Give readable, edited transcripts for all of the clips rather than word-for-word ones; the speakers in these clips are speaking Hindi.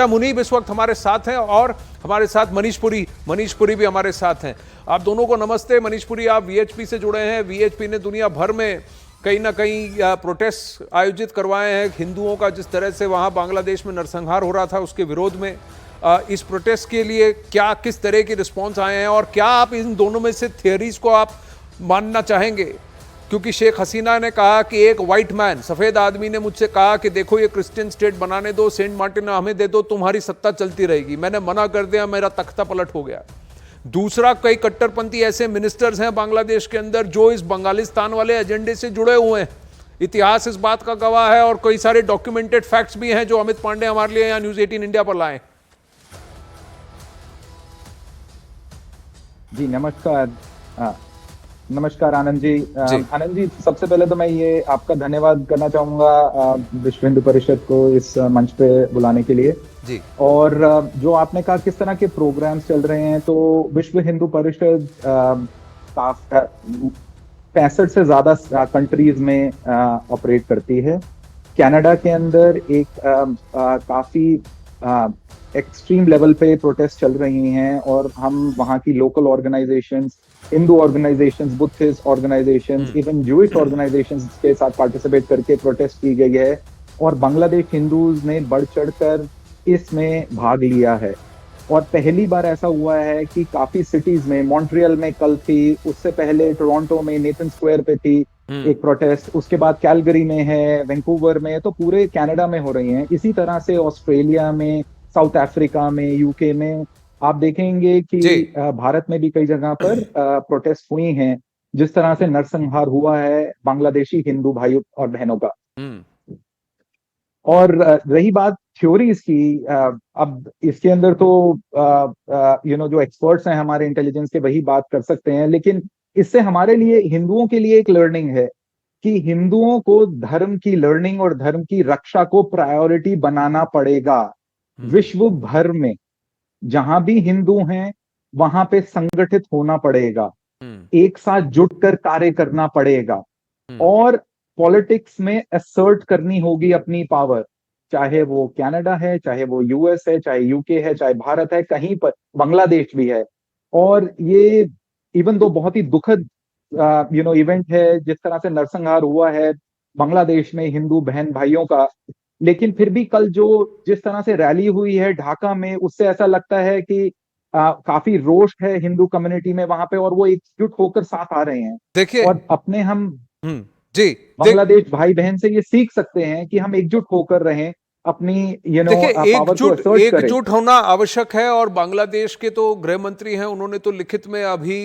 मुनीब इस वक्त हमारे साथ हैं और हमारे साथ मनीष पुरी भी हमारे साथ हैं। आप दोनों को नमस्ते। मनीष पुरी, आप वीएचपी से जुड़े हैं। वीएचपी ने दुनिया भर में कहीं ना कहीं प्रोटेस्ट आयोजित करवाए हैं हिंदुओं का, जिस तरह से वहां बांग्लादेश में नरसंहार हो रहा था उसके विरोध में। इस प्रोटेस्ट के लिए क्या किस तरह के रिस्पॉन्स आए हैं और क्या आप इन दोनों में से थियरीज को आप मानना चाहेंगे? क्योंकि शेख हसीना ने कहा कि एक व्हाइट मैन, सफेद आदमी ने मुझसे कहा कि देखो ये क्रिश्चियन स्टेट बनाने दो, सेंट मार्टिन हमें दे दो, तुम्हारी सत्ता चलती रहेगी। मैंने मना कर दिया, मेरा तख्ता पलट हो गया। दूसरा, कई कट्टरपंथी ऐसे मिनिस्टर्स हैं बांग्लादेश के अंदर जो इस बंगालिस्तान वाले एजेंडे से जुड़े हुए हैं। इतिहास इस बात का गवाह है और कई सारे डॉक्यूमेंटेड फैक्ट्स भी हैं जो अमित पांडे हमारे लिए यहाँ न्यूज 18 इंडिया पर लाए। जी नमस्कार। नमस्कार आनंद जी। आनंद जी, सबसे पहले तो मैं ये आपका धन्यवाद करना चाहूंगा विश्व हिंदू परिषद को इस मंच पे बुलाने के लिए जी। और जो आपने कहा किस तरह के प्रोग्राम्स चल रहे हैं, तो विश्व हिंदू परिषद 65 से ज्यादा कंट्रीज में ऑपरेट करती है। कनाडा के अंदर एक काफी एक्सट्रीम लेवल पे प्रोटेस्ट चल रही हैं और हम वहाँ की local organisations, Hindu organisations, Buddhist organisations, even Jewish organisations के साथ पार्टिसिपेट करके प्रोटेस्ट की गई है और बांग्लादेश हिंदूज ने बढ़ चढ़कर इसमें भाग लिया है। और पहली बार ऐसा हुआ है कि काफी सिटीज में, मॉन्ट्रियल में कल थी, उससे पहले टोरंटो में नेथन स्क्वायर पे थी एक प्रोटेस्ट, उसके बाद कैलगरी में है, वैंकूवर में, तो पूरे कनाडा में हो रही हैं। इसी तरह से ऑस्ट्रेलिया में, साउथ अफ्रीका में, यूके में आप देखेंगे कि भारत में भी कई जगह पर प्रोटेस्ट हुई हैं जिस तरह से नरसंहार हुआ है बांग्लादेशी हिंदू भाइयों और बहनों का। और रही बात थ्योरीज की, अब इसके अंदर तो जो एक्सपर्ट्स हैं हमारे इंटेलिजेंस के वही बात कर सकते हैं, लेकिन इससे हमारे लिए, हिंदुओं के लिए एक लर्निंग है कि हिंदुओं को धर्म की लर्निंग और धर्म की रक्षा को प्रायोरिटी बनाना पड़ेगा। विश्व भर में जहां भी हिंदू हैं वहां पे संगठित होना पड़ेगा, एक साथ जुटकर कार्य करना पड़ेगा और पॉलिटिक्स में असर्ट करनी होगी अपनी पावर, चाहे वो कनाडा है, चाहे वो यूएस है, चाहे यूके है, चाहे भारत है, कहीं पर बांग्लादेश भी है। और ये इवन दो बहुत ही दुखद इवेंट है जिस तरह से नरसंहार हुआ है बांग्लादेश में हिंदू बहन भाइयों का, लेकिन फिर भी कल जिस तरह से रैली हुई है ढाका में, उससे ऐसा लगता है कि काफी रोष है हिंदू कम्युनिटी में वहां पे और वो एकजुट होकर साथ आ रहे हैं। देखिए, और अपने हम जी बांग्लादेश भाई बहन से ये सीख सकते हैं कि हम एकजुट होकर रहें, अपनी एकजुट होना आवश्यक है। और बांग्लादेश के तो गृह मंत्री हैं, उन्होंने तो लिखित में अभी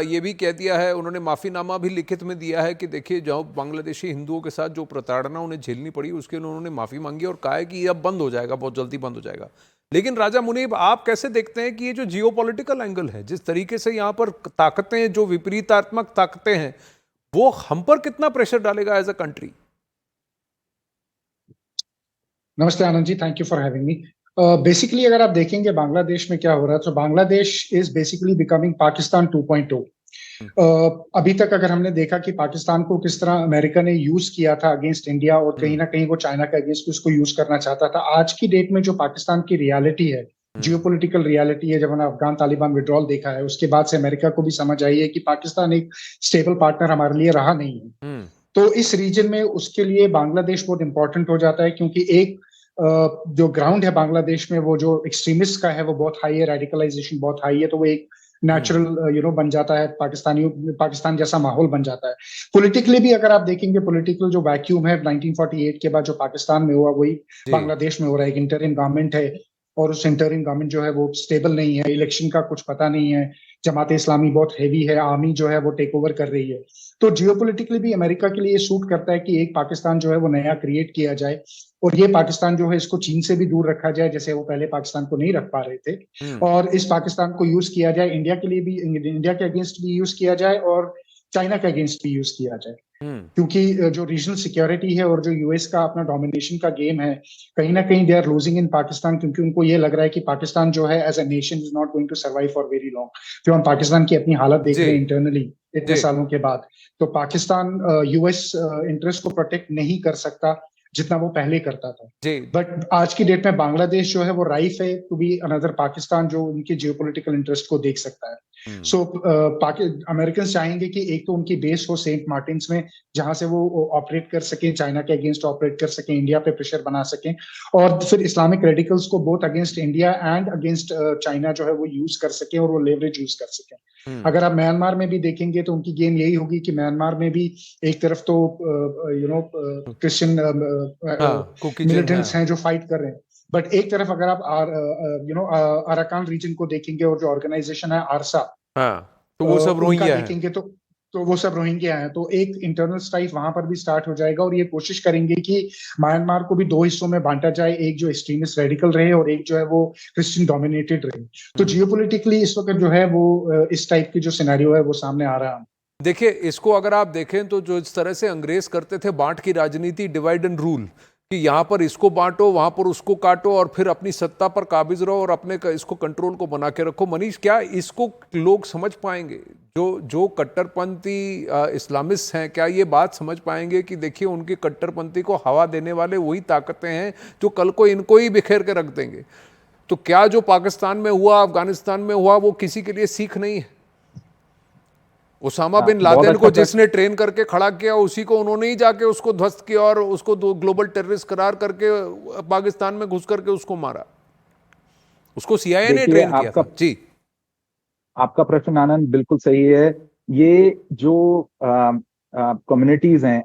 ये भी कह दिया है, उन्होंने माफीनामा भी लिखित में दिया है कि देखिए जो बांग्लादेशी हिंदुओं के साथ जो प्रताड़ना उन्हें झेलनी पड़ी उसके लिए उन्होंने माफी मांगी और कहा है कि ये अब बंद हो जाएगा, बहुत जल्दी बंद हो जाएगा। लेकिन राजा मुनीब, आप कैसे देखते हैं कि ये जो जियोपॉलिटिकल एंगल है, जिस तरीके से यहाँ पर ताकतें, जो विपरीतात्मक ताकतें हैं, वो हम पर कितना प्रेशर डालेगा एज अ कंट्री? नमस्ते Anand ji, thank you for having me. Basically अगर आप देखेंगे बांग्लादेश में क्या हो रहा है, तो Bangladesh is basically becoming Pakistan 2.0। अभी तक अगर हमने देखा कि पाकिस्तान को किस तरह अमेरिका ने यूज किया था अगेंस्ट इंडिया और कहीं ना कहीं वो चाइना के अगेंस्ट उसको यूज करना चाहता था, आज की डेट में जो पाकिस्तान की रियलिटी है, जियोपॉलिटिकल रियलिटी है, जब हमने अफगान तालिबान विड्रॉल देखा है, उसके बाद से अमेरिका को भी समझ आई है कि पाकिस्तान एक स्टेबल पार्टनर हमारे लिए रहा नहीं है। तो इस रीजन में उसके लिए बांग्लादेश बहुत इंपॉर्टेंट हो जाता है, क्योंकि एक जो ग्राउंड है बांग्लादेश में, वो जो एक्सट्रीमिस्ट का है वो बहुत हाई है, रेडिकलाइजेशन बहुत हाई है, तो वो एक नेचुरल बन जाता है, पाकिस्तान जैसा माहौल बन जाता है। पॉलिटिकली भी अगर आप देखेंगे, पॉलिटिकल जो वैक्यूम है 1948 के बाद जो पाकिस्तान में हुआ वही बांग्लादेश में हो रहा है। एक इंटरिम गवर्नमेंट है और उस इंटरिम गवर्नमेंट जो है वो स्टेबल नहीं है, इलेक्शन का कुछ पता नहीं है, जमात इस्लामी बहुत हैवी है, आर्मी जो है वो टेक ओवर कर रही है। तो जियोपॉलिटिकली भी अमेरिका के लिए सूट करता है कि एक पाकिस्तान जो है वो नया क्रिएट किया जाए और ये पाकिस्तान जो है इसको चीन से भी दूर रखा जाए, जैसे वो पहले पाकिस्तान को नहीं रख पा रहे थे, और इस पाकिस्तान को यूज किया जाए इंडिया के लिए भी, इंडिया के अगेंस्ट भी यूज किया जाए और चाइना के अगेंस्ट भी यूज किया जाए। क्योंकि जो रीजनल सिक्योरिटी है और जो यूएस का अपना डोमिनेशन का गेम है, कहीं ना कहीं they are losing in Pakistan, क्योंकि उनको ये लग रहा है कि पाकिस्तान जो है as a nation is not going to survive for very long. जो हम पाकिस्तान की अपनी हालत देख रहे हैं इंटरनली इतने सालों के बाद, तो पाकिस्तान यूएस इंटरेस्ट को प्रोटेक्ट नहीं कर सकता जितना वो पहले करता था। जी बट आज की डेट में बांग्लादेश जो है वो राइफ है टू बी अनदर पाकिस्तान, जो उनके जियोपॉलिटिकल इंटरेस्ट को देख सकता है। सो अमेरिकन चाहेंगे कि एक तो उनकी बेस हो सेंट मार्टिन्स में, जहां से वो ऑपरेट कर सके, चाइना के अगेंस्ट ऑपरेट कर सके, इंडिया पे प्रेशर बना सके, और फिर इस्लामिक रेडिकल्स को both against India and against China जो है वो यूज कर सके और वो लेवरेज यूज कर सके। अगर आप म्यांमार में भी देखेंगे तो उनकी गेम यही होगी कि म्यांमार में भी एक तरफ तो क्रिश्चियन मिलिटेंट्स हैं जो फाइट कर रहे हैं, बट एक तरफ अगर आप अराकान रीजन को देखेंगे और जो ऑर्गेनाइजेशन है आरसा, तो वो सब रोहिंग्या देखेंगे तो वो सब रोहिंग्या है। तो एक इंटरनल स्ट्राइक वहां पर भी स्टार्ट हो जाएगा, और ये कोशिश करेंगे कि म्यांमार को भी दो हिस्सों में बांटा जाए, एक जो एक्सट्रीमिस्ट रेडिकल रहे और एक जो है वो क्रिश्चियन डोमिनेटेड रहे। तो जियोपॉलिटिकली इस वक्त जो है वो इस टाइप की जो सिनेरियो है वो सामने आ रहा है। देखिए, इसको अगर आप देखें तो जो इस तरह से अंग्रेज करते थे बांट की राजनीति, डिवाइड एंड रूल, कि यहाँ पर इसको बांटो, वहां पर उसको काटो और फिर अपनी सत्ता पर काबिज रहो और अपने इसको कंट्रोल को बना के रखो। मनीष, क्या इसको लोग समझ पाएंगे? जो कट्टरपंथी इस्लामिस्ट हैं, क्या ये बात समझ पाएंगे कि देखिए उनकी कट्टरपंथी को हवा देने वाले वही ताकतें हैं जो कल को इनको ही बिखेर के रख देंगे? तो क्या जो पाकिस्तान में हुआ, अफगानिस्तान में हुआ, वो किसी के लिए सीख नहीं है? उसामा बिन लादेन को जिसने ट्रेन करके खड़ा किया, उसी को उन्होंने ही जाके उसको ध्वस्त किया और उसको ग्लोबल टेररिस्ट करार करके पाकिस्तान में घुस करके उसको मारा। उसको सीआईए ने ट्रेन किया था। जी, आपका प्रश्न आनंद बिल्कुल सही है। ये जो कम्युनिटीज हैं,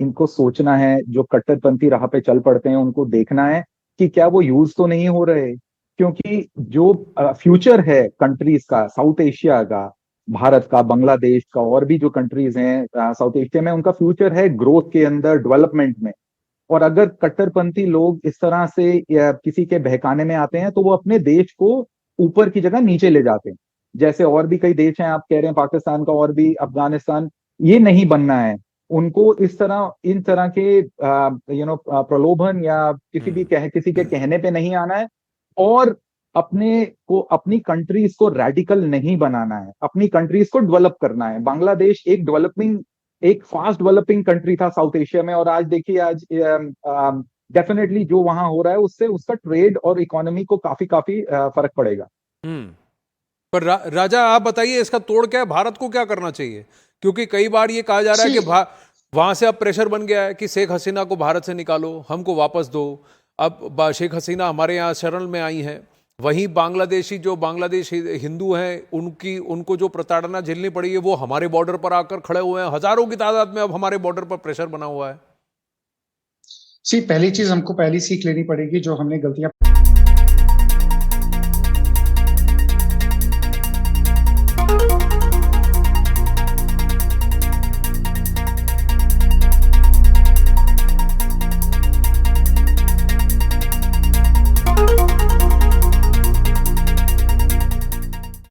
इनको सोचना है, जो कट्टरपंथी राह पे चल पड़ते हैं उनको देखना है कि क्या वो यूज तो नहीं हो रहे, क्योंकि जो फ्यूचर है कंट्रीज का, साउथ एशिया का, भारत का, बांग्लादेश का, और भी जो कंट्रीज हैं साउथ एशिया में, उनका फ्यूचर है ग्रोथ के अंदर, डेवलपमेंट में। और अगर कट्टरपंथी लोग इस तरह से या किसी के बहकाने में आते हैं तो वो अपने देश को ऊपर की जगह नीचे ले जाते हैं। जैसे और भी कई देश हैं, आप कह रहे हैं पाकिस्तान का, और भी अफगानिस्तान, ये नहीं बनना है उनको। इस तरह इन तरह के प्रलोभन या किसी के कहने पे नहीं आना है, और अपने को, अपनी कंट्रीज को रेडिकल नहीं बनाना है, अपनी कंट्रीज को डेवलप करना है। बांग्लादेश एक फास्ट डेवलपिंग कंट्री था साउथ एशिया में, और आज देखिए, आज डेफिनेटली जो वहां हो रहा है उससे उसका ट्रेड और इकोनॉमी को काफी फर्क पड़ेगा। पर राजा, आप बताइए इसका तोड़ क्या है? भारत को क्या करना चाहिए? क्योंकि कई बार ये कहा जा रहा है कि वहां से अब प्रेशर बन गया है कि शेख हसीना को भारत से निकालो, हमको वापस दो। अब शेख हसीना हमारे यहाँ शरण में आई हैं, वहीं जो बांग्लादेश हिंदू हैं, उनको जो प्रताड़ना झेलनी पड़ी है वो हमारे बॉर्डर पर आकर खड़े हुए हैं। हजारों की तादाद में अब हमारे बॉर्डर पर प्रेशर बना हुआ है। पहली चीज हमको पहली सीख लेनी पड़ेगी, जो हमने गलतियां